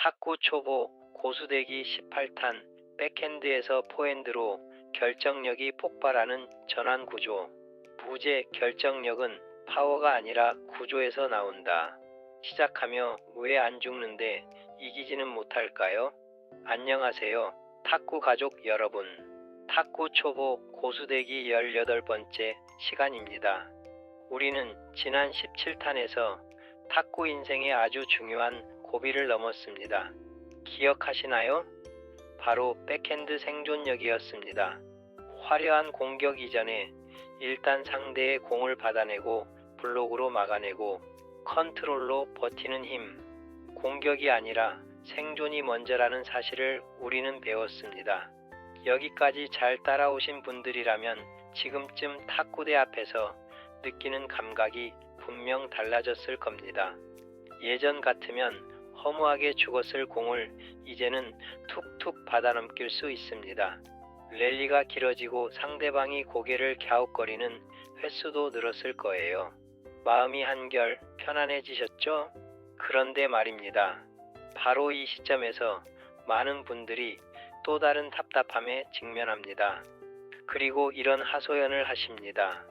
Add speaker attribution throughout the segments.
Speaker 1: 탁구 초보 고수되기 18탄 백핸드에서 포핸드로 결정력이 폭발하는 전환 구조. 부재 결정력은 파워가 아니라 구조에서 나온다. 시작하며 왜 안 죽는데 이기지는 못할까요? 안녕하세요. 탁구 가족 여러분. 탁구 초보 고수되기 18번째 시간입니다. 우리는 지난 17탄에서 탁구 인생의 아주 중요한 고비를 넘었습니다. 기억하시나요? 바로 백핸드 생존력이었습니다. 화려한 공격 이전에 일단 상대의 공을 받아내고 블록으로 막아내고 컨트롤로 버티는 힘. 공격이 아니라 생존이 먼저라는 사실을 우리는 배웠습니다. 여기까지 잘 따라오신 분들이라면 지금쯤 탁구대 앞에서 느끼는 감각이 분명 달라졌을 겁니다. 예전 같으면 허무하게 죽었을 공을 이제는 툭툭 받아넘길 수 있습니다. 랠리가 길어지고 상대방이 고개를 갸웃거리는 횟수도 늘었을 거예요. 마음이 한결 편안해지셨죠? 그런데 말입니다. 바로 이 시점에서 많은 분들이 또 다른 답답함에 직면합니다. 그리고 이런 하소연을 하십니다.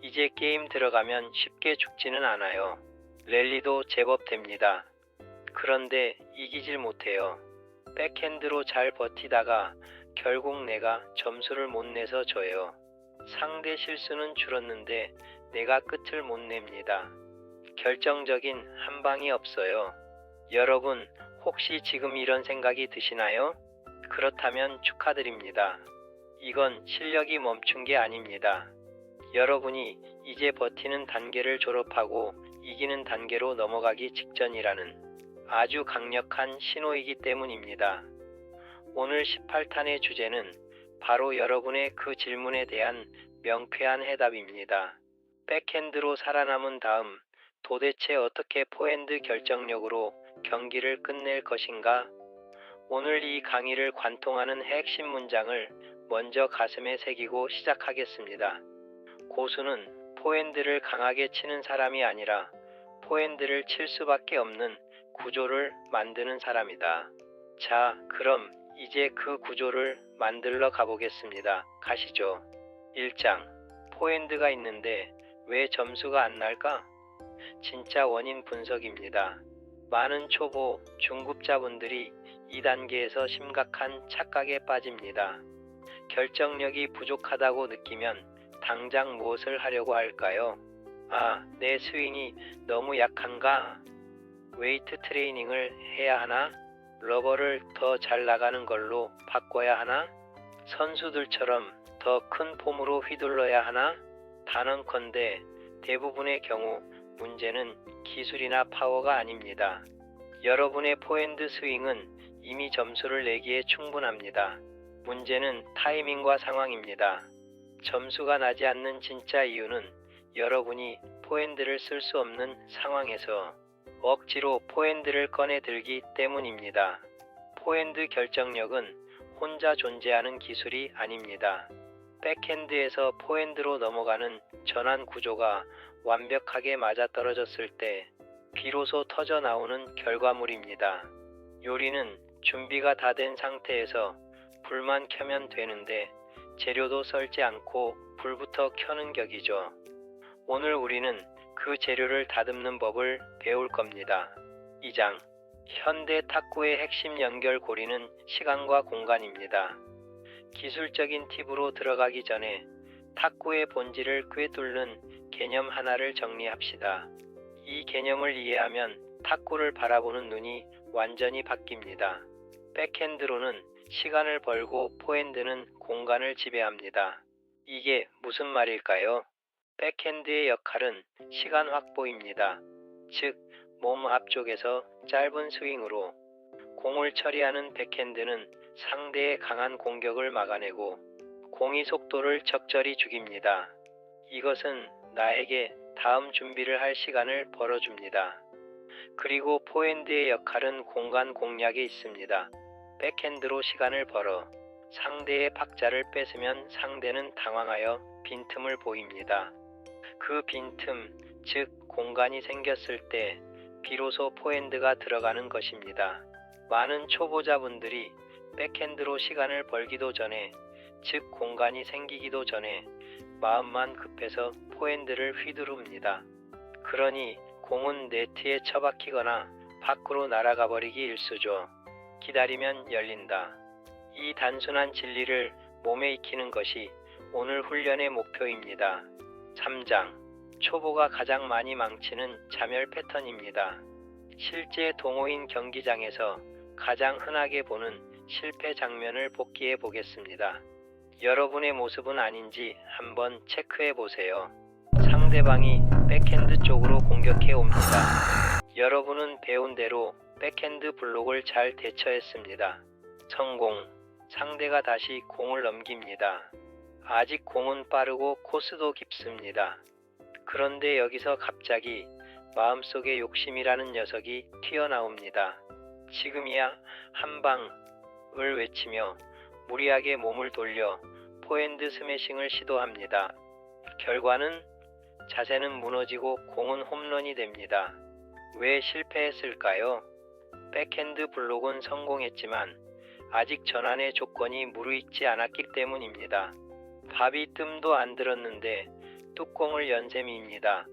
Speaker 1: 이제 게임 들어가면 쉽게 죽지는 않아요. 랠리도 제법 됩니다. 그런데 이기질 못해요. 백핸드로 잘 버티다가 결국 내가 점수를 못 내서 져요. 상대 실수는 줄었는데 내가 끝을 못 냅니다. 결정적인 한 방이 없어요. 여러분, 혹시 지금 이런 생각이 드시나요? 그렇다면 축하드립니다. 이건 실력이 멈춘 게 아닙니다. 여러분이 이제 버티는 단계를 졸업하고 이기는 단계로 넘어가기 직전이라는 아주 강력한 신호이기 때문입니다. 오늘 18탄의 주제는 바로 여러분의 그 질문에 대한 명쾌한 해답입니다. 백핸드로 살아남은 다음 도대체 어떻게 포핸드 결정력으로 경기를 끝낼 것인가? 오늘 이 강의를 관통하는 핵심 문장을 먼저 가슴에 새기고 시작하겠습니다. 고수는 포핸드를 강하게 치는 사람이 아니라 포핸드를 칠 수밖에 없는 구조를 만드는 사람이다. 자, 그럼 이제 그 구조를 만들러 가보겠습니다. 가시죠. 1장. 포핸드가 있는데 왜 점수가 안 날까? 진짜 원인 분석입니다. 많은 초보, 중급자분들이 이 단계에서 심각한 착각에 빠집니다. 결정력이 부족하다고 느끼면 당장 무엇을 하려고 할까요? 아, 내 스윙이 너무 약한가? 웨이트 트레이닝을 해야 하나? 러버를 더 잘 나가는 걸로 바꿔야 하나? 선수들처럼 더 큰 폼으로 휘둘러야 하나? 단언컨대 대부분의 경우 문제는 기술이나 파워가 아닙니다. 여러분의 포핸드 스윙은 이미 점수를 내기에 충분합니다. 문제는 타이밍과 상황입니다. 점수가 나지 않는 진짜 이유는 여러분이 포핸드를 쓸 수 없는 상황에서 억지로 포핸드를 꺼내 들기 때문입니다. 포핸드 결정력은 혼자 존재하는 기술이 아닙니다. 백핸드에서 포핸드로 넘어가는 전환 구조가 완벽하게 맞아떨어졌을 때 비로소 터져 나오는 결과물입니다. 요리는 준비가 다 된 상태에서 불만 켜면 되는데 재료도 썰지 않고 불부터 켜는 격이죠. 오늘 우리는 그 재료를 다듬는 법을 배울 겁니다. 2장. 현대 탁구의 핵심 연결고리는 시간과 공간입니다. 기술적인 팁으로 들어가기 전에 탁구의 본질을 꿰뚫는 개념 하나를 정리합시다. 이 개념을 이해하면 탁구를 바라보는 눈이 완전히 바뀝니다. 백핸드로는 시간을 벌고 포핸드는 공간을 지배합니다. 이게 무슨 말일까요? 백핸드의 역할은 시간 확보입니다. 즉, 몸 앞쪽에서 짧은 스윙으로 공을 처리하는 백핸드는 상대의 강한 공격을 막아내고 공이 속도를 적절히 죽입니다. 이것은 나에게 다음 준비를 할 시간을 벌어줍니다. 그리고 포핸드의 역할은 공간 공략에 있습니다. 백핸드로 시간을 벌어 상대의 박자를 뺏으면 상대는 당황하여 빈틈을 보입니다. 그 빈틈, 즉 공간이 생겼을 때 비로소 포핸드가 들어가는 것입니다. 많은 초보자분들이 백핸드로 시간을 벌기도 전에, 즉 공간이 생기기도 전에 마음만 급해서 포핸드를 휘두릅니다. 그러니 공은 네트에 처박히거나 밖으로 날아가 버리기 일쑤죠. 기다리면 열린다. 이 단순한 진리를 몸에 익히는 것이 오늘 훈련의 목표입니다. 3장. 초보가 가장 많이 망치는 자멸 패턴입니다. 실제 동호인 경기장에서 가장 흔하게 보는 실패 장면을 복기해 보겠습니다. 여러분의 모습은 아닌지 한번 체크해 보세요. 상대방이 백핸드 쪽으로 공격해 옵니다. 여러분은 배운 대로 백핸드 블록을 잘 대처했습니다. 성공. 상대가 다시 공을 넘깁니다. 아직 공은 빠르고 코스도 깊습니다. 그런데 여기서 갑자기 마음속에 욕심이라는 녀석이 튀어나옵니다. 지금이야 한 방을 외치며 무리하게 몸을 돌려 포핸드 스매싱을 시도합니다. 결과는 자세는 무너지고 공은 홈런이 됩니다. 왜 실패했을까요? 백핸드 블록은 성공했지만 아직 전환의 조건이 무르익지 않았기 때문입니다. 밥이 뜸도 안 들었는데 뚜껑을 연 셈입니다.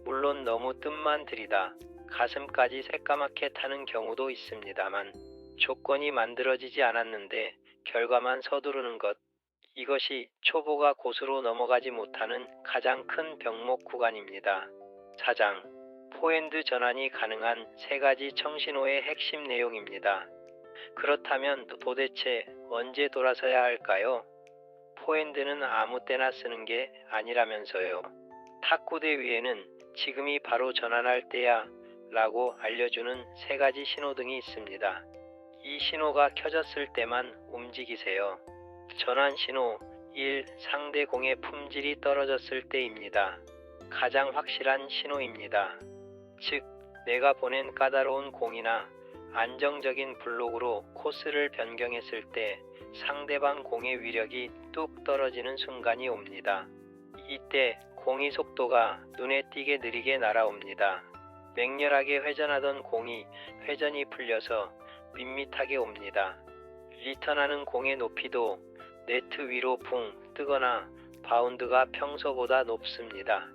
Speaker 1: 물론 너무 뜸만 들이다 가슴까지 새까맣게 타는 경우도 있습니다만 조건이 만들어지지 않았는데 결과만 서두르는 것, 이것이 초보가 고수로 넘어가지 못하는 가장 큰 병목 구간입니다. 4장. 포핸드 전환이 가능한 3가지 청신호의 핵심 내용입니다. 그렇다면 도대체 언제 돌아서야 할까요? 포핸드는 아무 때나 쓰는 게 아니라면서요. 탁구대 위에는 지금이 바로 전환할 때야 라고 알려주는 3가지 신호등이 있습니다. 이 신호가 켜졌을 때만 움직이세요. 전환 신호 1. 상대 공의 품질이 떨어졌을 때입니다. 가장 확실한 신호입니다. 즉, 내가 보낸 까다로운 공이나 안정적인 블록으로 코스를 변경했을 때 상대방 공의 위력이 뚝 떨어지는 순간이 옵니다. 이때 공이 속도가 눈에 띄게 느리게 날아옵니다. 맹렬하게 회전하던 공이 회전이 풀려서 밋밋하게 옵니다. 리턴하는 공의 높이도 네트 위로 붕 뜨거나 바운드가 평소보다 높습니다.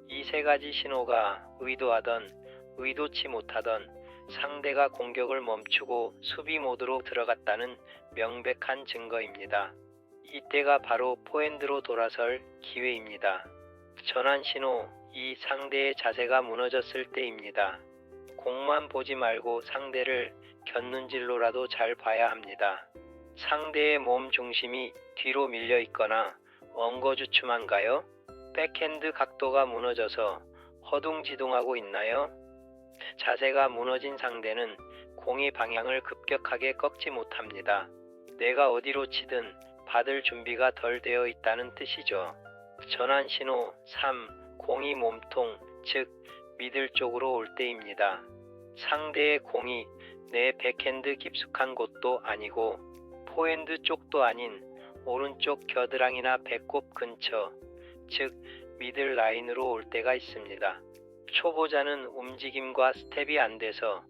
Speaker 1: 이 3가지 신호가 의도하던 의도치 못하던 상대가 공격을 멈추고 수비 모드로 들어갔다는 명백한 증거입니다. 이때가 바로 포핸드로 돌아설 기회입니다. 전환 신호 2. 상대의 자세가 무너졌을 때입니다. 공만 보지 말고 상대를 곁눈질로라도 잘 봐야 합니다. 상대의 몸 중심이 뒤로 밀려 있거나 엉거주춤한가요? 백핸드 각도가 무너져서 허둥지둥하고 있나요? 자세가 무너진 상대는 공의 방향을 급격하게 꺾지 못합니다. 내가 어디로 치든 받을 준비가 덜 되어 있다는 뜻이죠. 전환 신호 3. 공이 몸통, 즉 미들 쪽으로 올 때입니다. 상대의 공이 내 백핸드 깊숙한 곳도 아니고 포핸드 쪽도 아닌 오른쪽 겨드랑이나 배꼽 근처, 즉 미들 라인으로 올 때가 있습니다. 초보자는 움직임과 스텝이 안 돼서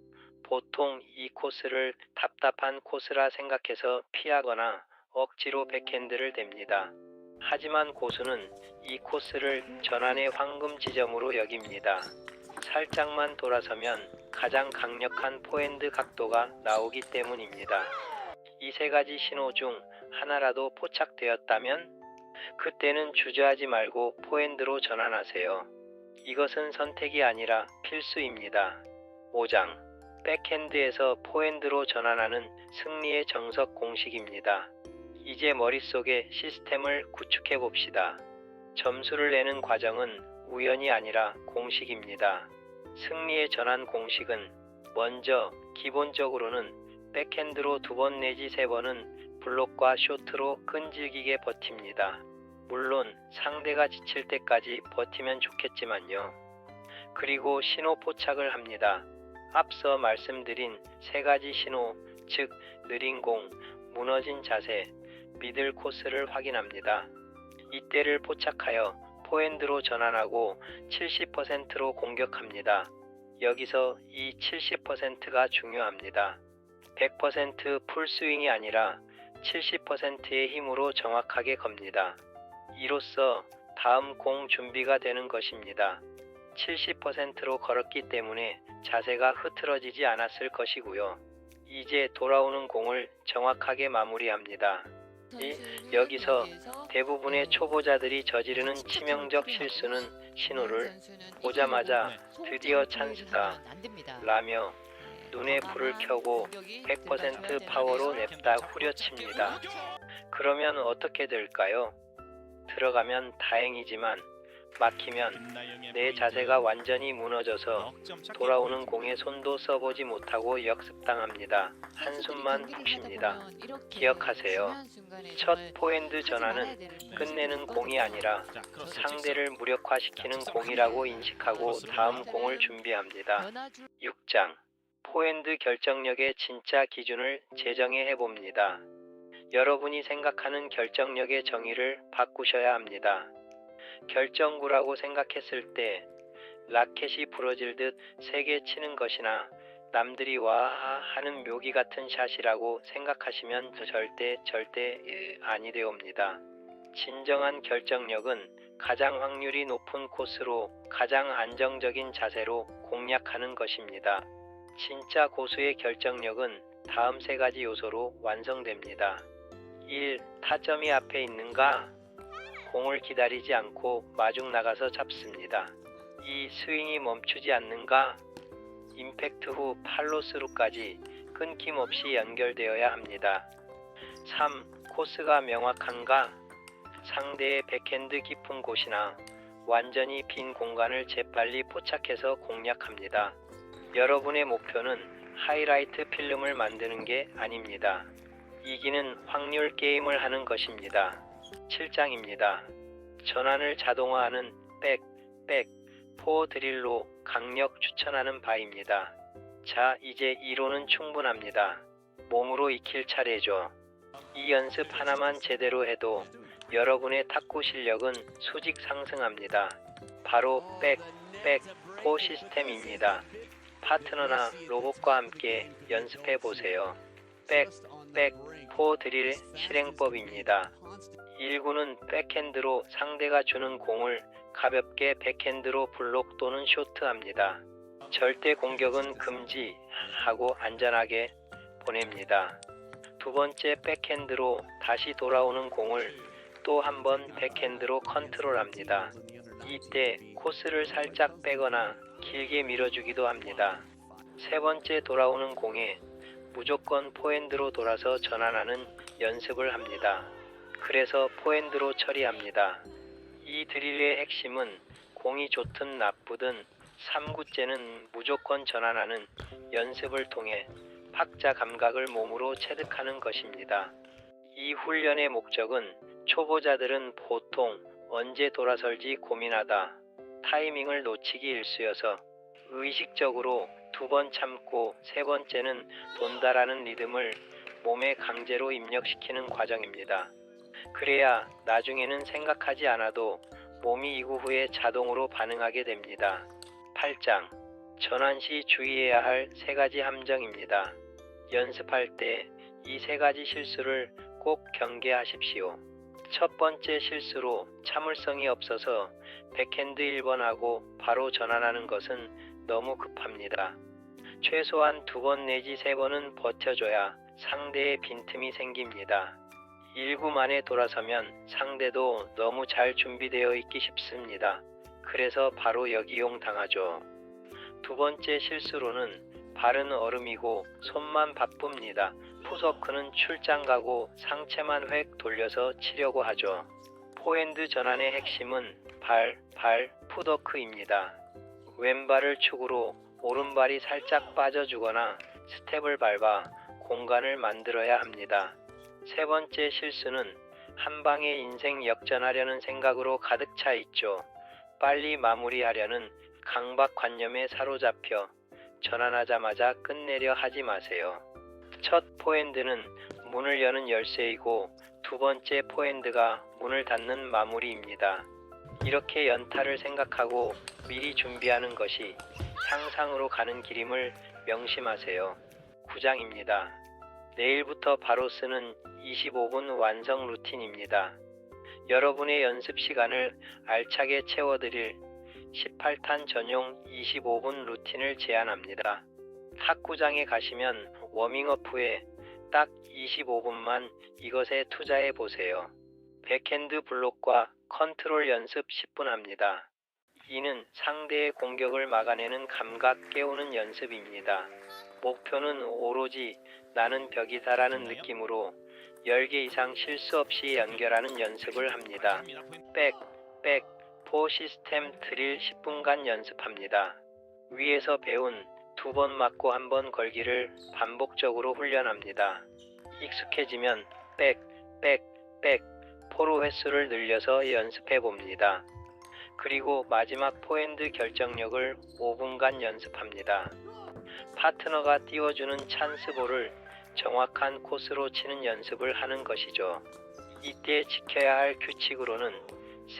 Speaker 1: 보통 이 코스를 답답한 코스라 생각해서 피하거나 억지로 백핸드를 댑니다. 하지만 고수는 이 코스를 전환의 황금 지점으로 여깁니다. 살짝만 돌아서면 가장 강력한 포핸드 각도가 나오기 때문입니다. 이 3가지 신호 중 하나라도 포착되었다면 그때는 주저하지 말고 포핸드로 전환하세요. 이것은 선택이 아니라 필수입니다. 5장. 백핸드에서 포핸드로 전환하는 승리의 정석 공식입니다. 이제 머릿속에 시스템을 구축해 봅시다. 점수를 내는 과정은 우연이 아니라 공식입니다. 승리의 전환 공식은 먼저 기본적으로는 백핸드로 2번 내지 3번은 블록과 쇼트로 끈질기게 버팁니다. 물론 상대가 지칠 때까지 버티면 좋겠지만요. 그리고 신호 포착을 합니다. 앞서 말씀드린 3가지 신호, 즉 느린 공, 무너진 자세, 미들 코스를 확인합니다. 이때를 포착하여 포핸드로 전환하고 70%로 공격합니다. 여기서 이 70%가 중요합니다. 100% 풀스윙이 아니라 70%의 힘으로 정확하게 겁니다. 이로써 다음 공 준비가 되는 것입니다. 70%로 걸었기 때문에 자세가 흐트러지지 않았을 것이고요. 이제 돌아오는 공을 정확하게 마무리합니다. 여기서 대부분의 초보자들이 저지르는 치명적 실수는 신호를 보자마자 드디어 찬스다 라며 눈에 불을 켜고 100% 파워로 냅다 후려칩니다. 그러면 어떻게 될까요? 들어가면 다행이지만 막히면 내 자세가 완전히 무너져서 돌아오는 공에 손도 써보지 못하고 역습당합니다. 한숨만 푹 쉽니다. 기억하세요. 첫 포핸드 전환은 끝내는 공이 아니라 상대를 무력화시키는 공이라고 인식하고 다음 공을 준비합니다. 6장 포핸드 결정력의 진짜 기준을 재정해 해봅니다. 여러분이 생각하는 결정력의 정의를 바꾸셔야 합니다. 결정구라고 생각했을 때 라켓이 부러질 듯 세게 치는 것이나 남들이 와 하는 묘기 같은 샷이라고 생각하시면 절대 아니 되옵니다. 진정한 결정력은 가장 확률이 높은 코스로 가장 안정적인 자세로 공략하는 것입니다. 진짜 고수의 결정력은 다음 세 가지 요소로 완성됩니다. 1. 타점이 앞에 있는가? 공을 기다리지 않고 마중 나가서 잡습니다. 2. 스윙이 멈추지 않는가? 임팩트 후 팔로스루까지 끊김없이 연결되어야 합니다. 3. 코스가 명확한가? 상대의 백핸드 깊은 곳이나 완전히 빈 공간을 재빨리 포착해서 공략합니다. 여러분의 목표는 하이라이트 필름을 만드는 게 아닙니다. 이기는 확률 게임을 하는 것입니다. 7장입니다. 전환을 자동화하는 포 드릴로 강력 추천하는 바입니다. 자, 이제 이론은 충분합니다. 몸으로 익힐 차례죠. 이 연습 하나만 제대로 해도 여러분의 탁구 실력은 수직 상승합니다. 바로 포 시스템입니다. 파트너나 로봇과 함께 연습해 보세요. 포 드릴 실행법입니다. 1구는 백핸드로 상대가 주는 공을 가볍게 백핸드로 블록 또는 쇼트합니다. 절대 공격은 금지하고 안전하게 보냅니다. 두 번째 백핸드로 다시 돌아오는 공을 또 한 번 백핸드로 컨트롤합니다. 이때 코스를 살짝 빼거나 길게 밀어주기도 합니다. 세 번째 돌아오는 공에 무조건 포핸드로 돌아서 전환하는 연습을 합니다. 그래서 포핸드로 처리합니다. 이 드릴의 핵심은 공이 좋든 나쁘든 3구째는 무조건 전환하는 연습을 통해 박자 감각을 몸으로 체득하는 것입니다. 이 훈련의 목적은 초보자들은 보통 언제 돌아설지 고민하다 타이밍을 놓치기 일쑤여서 의식적으로 두 번 참고 세 번째는 돈다라는 리듬을 몸에 강제로 입력시키는 과정입니다. 그래야 나중에는 생각하지 않아도 몸이 이후에 자동으로 반응하게 됩니다. 8장 전환 시 주의해야 할 세 가지 함정입니다. 연습할 때 이 세 가지 실수를 꼭 경계하십시오. 첫 번째 실수로 참을성이 없어서 백핸드 1번하고 바로 전환하는 것은 너무 급합니다. 최소한 2번 내지 3번은 버텨줘야 상대의 빈틈이 생깁니다. 1구 만에 돌아서면 상대도 너무 잘 준비되어 있기 쉽습니다. 그래서 바로 역이용 당하죠. 두 번째 실수로는 발은 얼음이고 손만 바쁩니다. 풋워크는 출장 가고 상체만 획 돌려서 치려고 하죠. 포핸드 전환의 핵심은 풋워크입니다. 왼발을 축으로 오른발이 살짝 빠져주거나 스텝을 밟아 공간을 만들어야 합니다. 세 번째 실수는 한 방에 인생 역전하려는 생각으로 가득 차 있죠. 빨리 마무리하려는 강박관념에 사로잡혀 전환하자마자 끝내려 하지 마세요. 첫 포핸드는 문을 여는 열쇠이고 두 번째 포핸드가 문을 닫는 마무리입니다. 이렇게 연타를 생각하고 미리 준비하는 것이 향상으로 가는 길임을 명심하세요. 9장입니다. 내일부터 바로 쓰는 25분 완성 루틴입니다. 여러분의 연습 시간을 알차게 채워드릴 18탄 전용 25분 루틴을 제안합니다. 탁구장에 가시면 워밍업 후에 딱 25분만 이것에 투자해 보세요. 백핸드 블록과 컨트롤 연습 10분 합니다. 이는 상대의 공격을 막아내는 감각 깨우는 연습입니다. 목표는 오로지 나는 벽이다라는 느낌으로 10개 이상 실수 없이 연결하는 연습을 합니다. 백, 포 시스템 드릴 10분간 연습합니다. 위에서 배운 2번 맞고 1번 걸기를 반복적으로 훈련합니다. 익숙해지면 백, 포로 횟수를 늘려서 연습해 봅니다. 그리고 마지막 포핸드 결정력을 5분간 연습합니다. 파트너가 띄워주는 찬스볼을 정확한 코스로 치는 연습을 하는 것이죠. 이때 지켜야 할 규칙으로는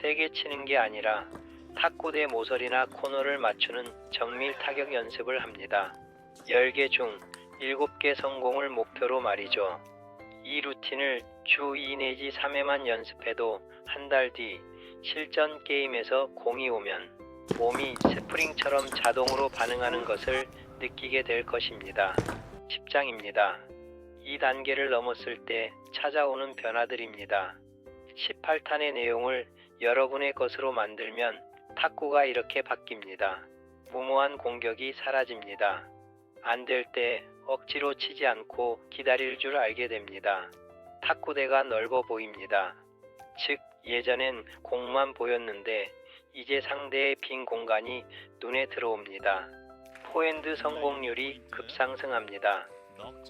Speaker 1: 세게 치는 게 아니라 탁구대 모서리나 코너를 맞추는 정밀 타격 연습을 합니다. 10개 중 7개 성공을 목표로 말이죠. 이 루틴을 주 2 내지 3회만 연습해도 한 달 뒤 실전 게임에서 공이 오면 몸이 스프링처럼 자동으로 반응하는 것을 느끼게 될 것입니다. 10장입니다. 이 단계를 넘었을 때 찾아오는 변화들입니다. 18탄의 내용을 여러분의 것으로 만들면 탁구가 이렇게 바뀝니다. 무모한 공격이 사라집니다. 안 될 때 억지로 치지 않고 기다릴 줄 알게 됩니다. 탁구대가 넓어 보입니다. 즉 예전엔 공만 보였는데 이제 상대의 빈 공간이 눈에 들어옵니다. 포핸드 성공률이 급상승합니다.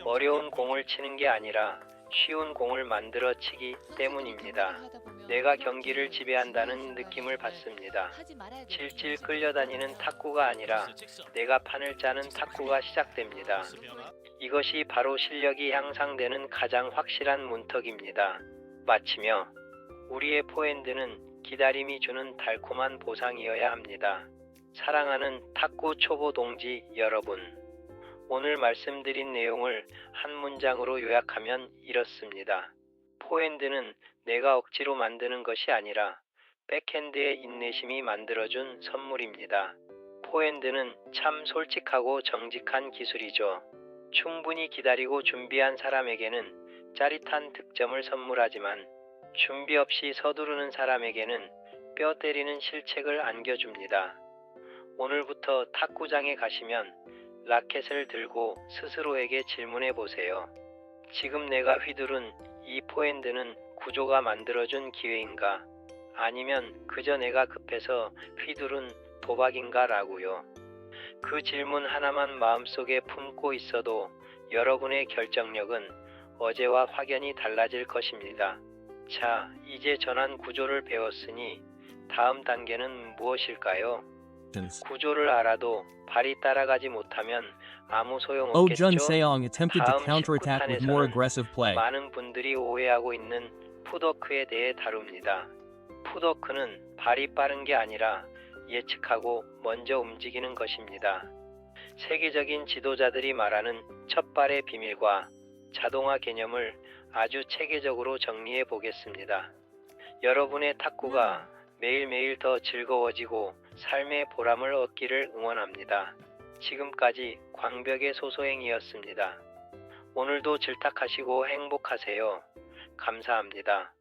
Speaker 1: 어려운 공을 치는 게 아니라 쉬운 공을 만들어 치기 때문입니다. 내가 경기를 지배한다는 느낌을 받습니다. 질질 끌려다니는 탁구가 아니라 내가 판을 짜는 탁구가 시작됩니다. 이것이 바로 실력이 향상되는 가장 확실한 문턱입니다. 마치며 우리의 포핸드는 기다림이 주는 달콤한 보상이어야 합니다. 사랑하는 탁구 초보 동지 여러분, 오늘 말씀드린 내용을 한 문장으로 요약하면 이렇습니다. 포핸드는 내가 억지로 만드는 것이 아니라 백핸드의 인내심이 만들어준 선물입니다. 포핸드는 참 솔직하고 정직한 기술이죠. 충분히 기다리고 준비한 사람에게는 짜릿한 득점을 선물하지만 준비 없이 서두르는 사람에게는 뼈 때리는 실책을 안겨줍니다. 오늘부터 탁구장에 가시면 라켓을 들고 스스로에게 질문해 보세요. 지금 내가 휘두른 이 포핸드는 구조가 만들어준 기회인가? 아니면 그저 내가 급해서 휘두른 도박인가 라고요. 그 질문 하나만 마음속에 품고 있어도 여러분의 결정력은 어제와 확연히 달라질 것입니다. 자, 이제 전환 구조를 배웠으니 다음 단계는 무엇일까요? 구조를 알아도 발이 따라가지 못하면 아무
Speaker 2: Oh
Speaker 1: 소용없겠죠?
Speaker 2: Jun Seong attempted to
Speaker 1: 다음
Speaker 2: counterattack with more
Speaker 1: 19탄에서는
Speaker 2: aggressive play.
Speaker 1: 많은 분들이 오해하고 있는 풋워크에 대해 다룹니다. 풋워크는 발이 빠른 게 아니라 예측하고 먼저 움직이는 것입니다. 세계적인 지도자들이 말하는 첫 발의 비밀과 자동화 개념을 아주 체계적으로 정리해 보겠습니다. 여러분의 탁구가 매일매일 더 즐거워지고 삶의 보람을 얻기를 응원합니다. 지금까지 광벽의 소소행이었습니다. 오늘도 질탁하시고 행복하세요. 감사합니다.